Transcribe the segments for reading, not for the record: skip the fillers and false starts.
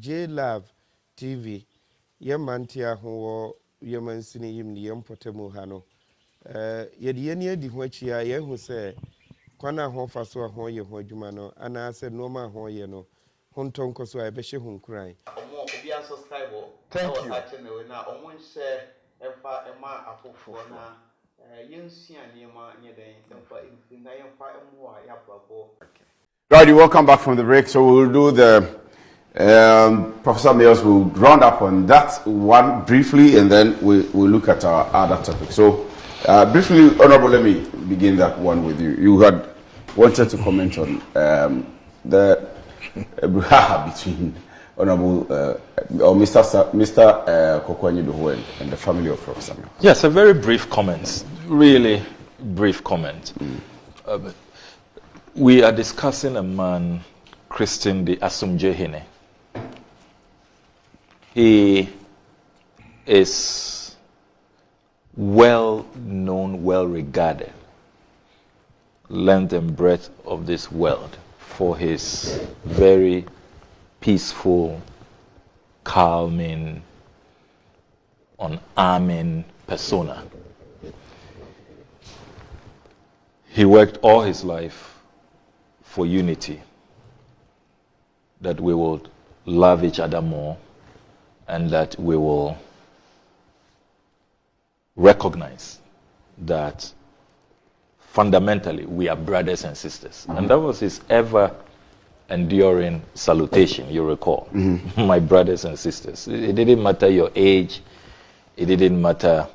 J Love TV yemantia ho yemansini yim ni yempotemu ha no yedi yeni edi ho achia ye hu se kwana ho faso ho ye ho adwuma no ana se noma ho ye no hontonko so ebehye hu nkran omo obi an subscribe thank you channel na omo share efa ema afofo na yensia niema nyeden emfa na yemfa emu a yabrabo. Right, welcome back from the break. So we'll do the Professor Mills will round up on that one briefly, and then we'll look at our other topics. So briefly, Honorable, let me begin that one with you. You had wanted to comment on the bruhaha between Honorable or Mr. Kokwanyi and the family of Professor Mills. Yes, a very brief comment, really brief comment. We are discussing a man christened the Asomdwoe. He is well known, well regarded, length and breadth of this world for his very peaceful, calming, unarming persona. He worked all his life for unity, that we will love each other more and that we will recognize that fundamentally we are brothers and sisters. And that was his ever enduring salutation, you recall. My brothers and sisters. It didn't matter your age, it didn't matter,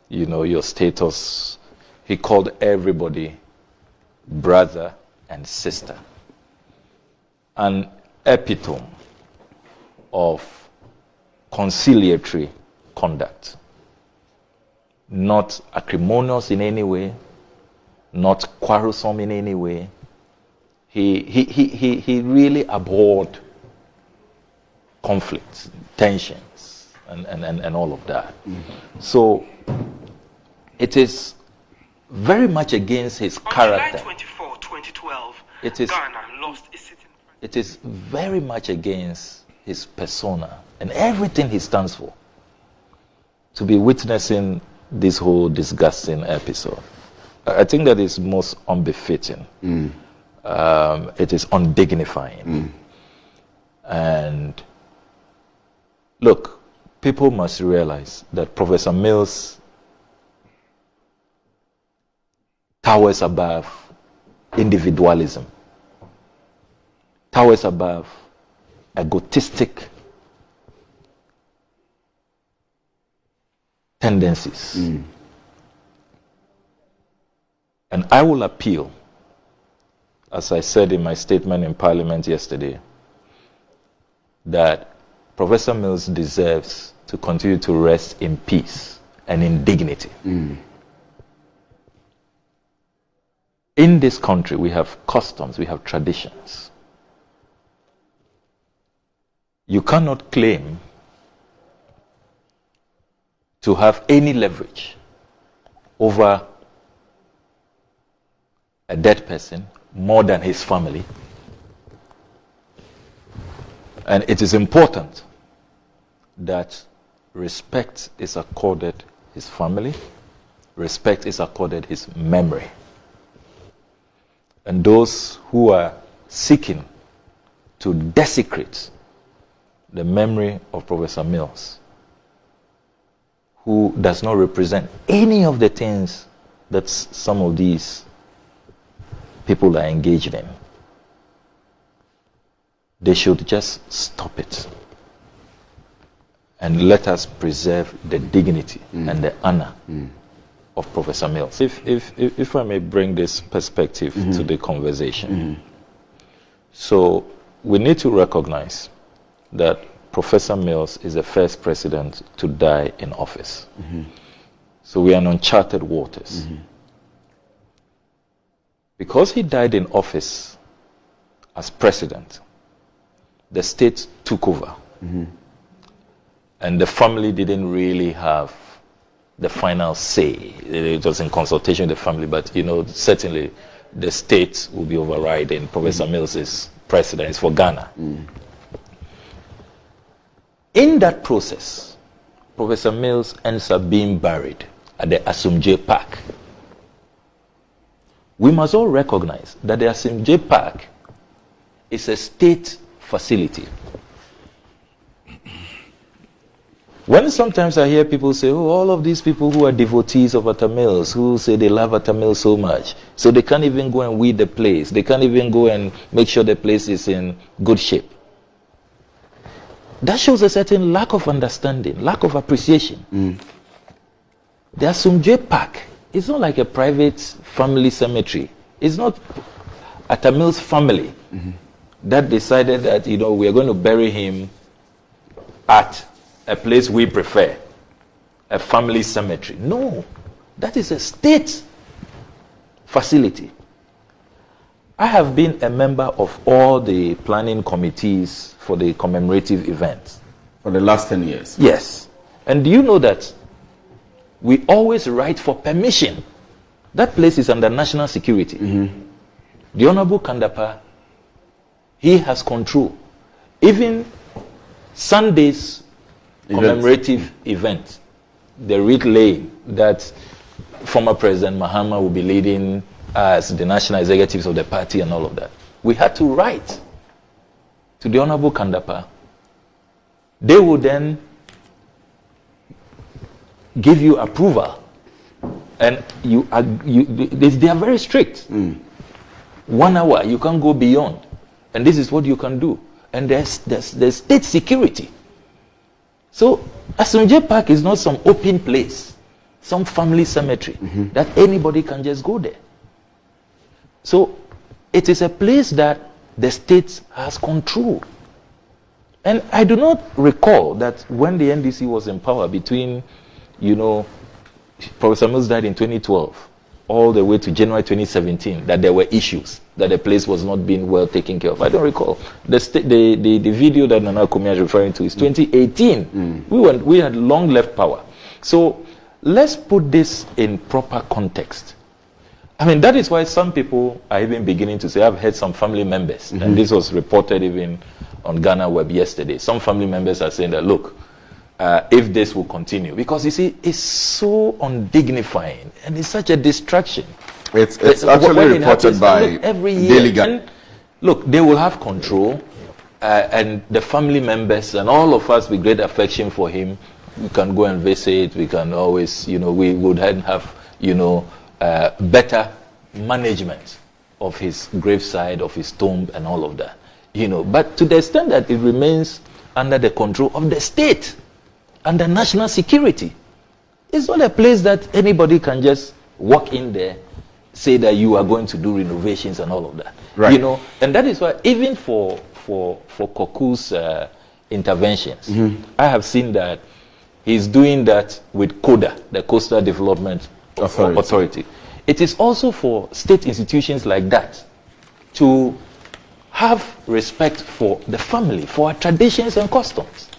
your status. He called everybody brother and sister. An epitome of conciliatory conduct, not acrimonious in any way, not quarrelsome in any way. He really abhorred conflicts, tensions, and all of that. So it is very much against his character. On July 24, 2012, Ghana lost its sitting. It is very much against his persona and everything he stands for to be witnessing this whole disgusting episode. I think that is most unbefitting. It is undignifying. And look, people must realize that Professor Mills towers above individualism, towers above egotistic tendencies. And I will appeal, as I said in my statement in Parliament yesterday, that Professor Mills deserves to continue to rest in peace and in dignity. In this country, we have customs, we have traditions. You cannot claim to have any leverage over a dead person more than his family. And it is important that respect is accorded his family, respect is accorded his memory. And those who are seeking to desecrate the memory of Professor Mills, who does not represent any of the things that some of these people are engaged in, they should just stop it and let us preserve the dignity and the honor of Professor Mills. If I may bring this perspective to the conversation. So we need to recognize that Professor Mills is the first president to die in office. So we are in uncharted waters. Because he died in office as president, the state took over. And the family didn't really have the final say. It was in consultation with the family, but certainly the state will be overriding. Professor Mills is president, it's for Ghana. In that process, Professor Mills ends up being buried at the Asomdwoe Park. We must all recognize that the Asomdwoe Park is a state facility. When sometimes I hear people say, oh, all of these people who are devotees of Atta Mills, who say they love Atta Mills so much, so they can't even go and weed the place. They can't even go and make sure the place is in good shape. That shows a certain lack of understanding, lack of appreciation. The Asomdwoe Park is not like a private family cemetery. It's not Atta Mills' family that decided that, we are going to bury him at a place we prefer, a family cemetery. No, that is a state facility. I have been a member of all the planning committees for the commemorative events. For the last 10 years? Yes. And do you know that we always write for permission? That place is under national security. The Honorable Kandapa, he has control. Even Sunday's commemorative event, the wreath laying that former President Mahama will be leading as the national executives of the party and all of that. We had to write to the Honorable Kandapa. They will then give you approval, and they are very strict. 1 hour, you can't go beyond, and this is what you can do. And there's state security. So Asomdwoe Park is not some open place, some family cemetery that anybody can just go there. So it is a place that the state has control. And I do not recall that when the NDC was in power between, Professor Mills died in 2012, all the way to January 2017, that there were issues, that the place was not being well taken care of. I don't recall. The video that Nana Kumi is referring to is 2018. We had long left power. So let's put this in proper context. I mean, that is why some people are even beginning to say, I've heard some family members, and this was reported even on Ghana Web yesterday. Some family members are saying that, look, if this will continue, because you see, it's so undignifying and it's such a distraction. It's actually reported by Daily Gun. Look, they will have control, and the family members and all of us with great affection for him, we can go and visit. We can always, we would have, better management of his graveside, of his tomb, and all of that. But to the extent that it remains under the control of the state, under national security, it's not a place that anybody can just walk in there, say that you are going to do renovations and all of that. Right. And that is why even for Koku's interventions, I have seen that he's doing that with CODA, the Coastal Development Authority. It is also for state institutions like that to have respect for the family, for our traditions and customs.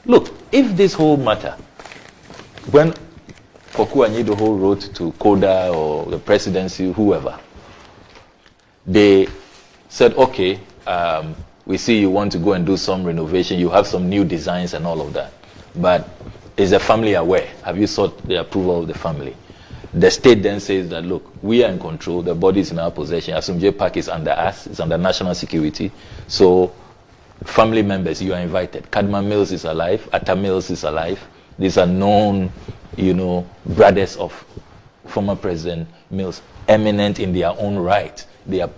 Look, if this whole matter, when Koku Anyidoho wrote to CODA or the presidency, whoever, they said, okay, we see you want to go and do some renovation, you have some new designs and all of that, but is the family aware? Have you sought the approval of the family? The state then says that, look, we are in control, the body is in our possession, Asomdwoe Park is under us, it's under national security, so family members, you are invited. Kadma Mills is alive, Atta Mills is alive. These are known, brothers of former President Mills, eminent in their own right. They are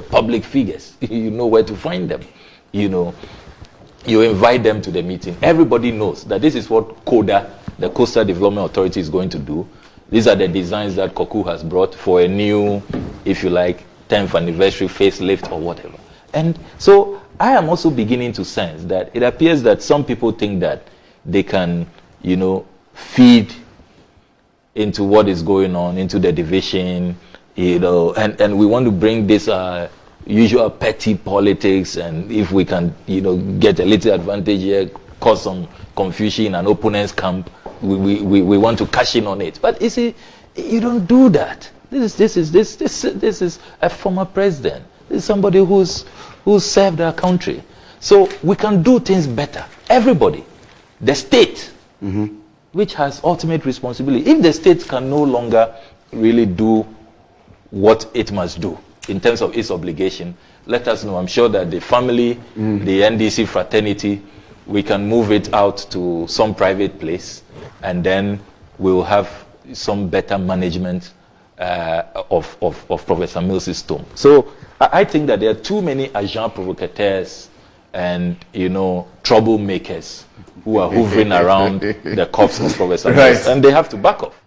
public figures. You know where to find them. You invite them to the meeting. Everybody knows that this is what CODA, the Coastal Development Authority, is going to do. These are the designs that Koku has brought for a new, if you like, 10th anniversary facelift or whatever. And so I am also beginning to sense that it appears that some people think that they can, feed into what is going on, into the division, and we want to bring this usual petty politics, and if we can, get a little advantage here, cause some confusion in an opponent's camp, we want to cash in on it. But you see, you don't do that. This is a former president. This is somebody who's served our country. So we can do things better. Everybody. the state, which has ultimate responsibility. If the state can no longer really do what it must do in terms of its obligation, let us know. I'm sure that the family, the NDC fraternity, we can move it out to some private place, and then we'll have some better management of Professor Mills's tomb. So I think that there are too many agents provocateurs and, troublemakers who are hovering around the corpse of Professor Mills, and they have to back off.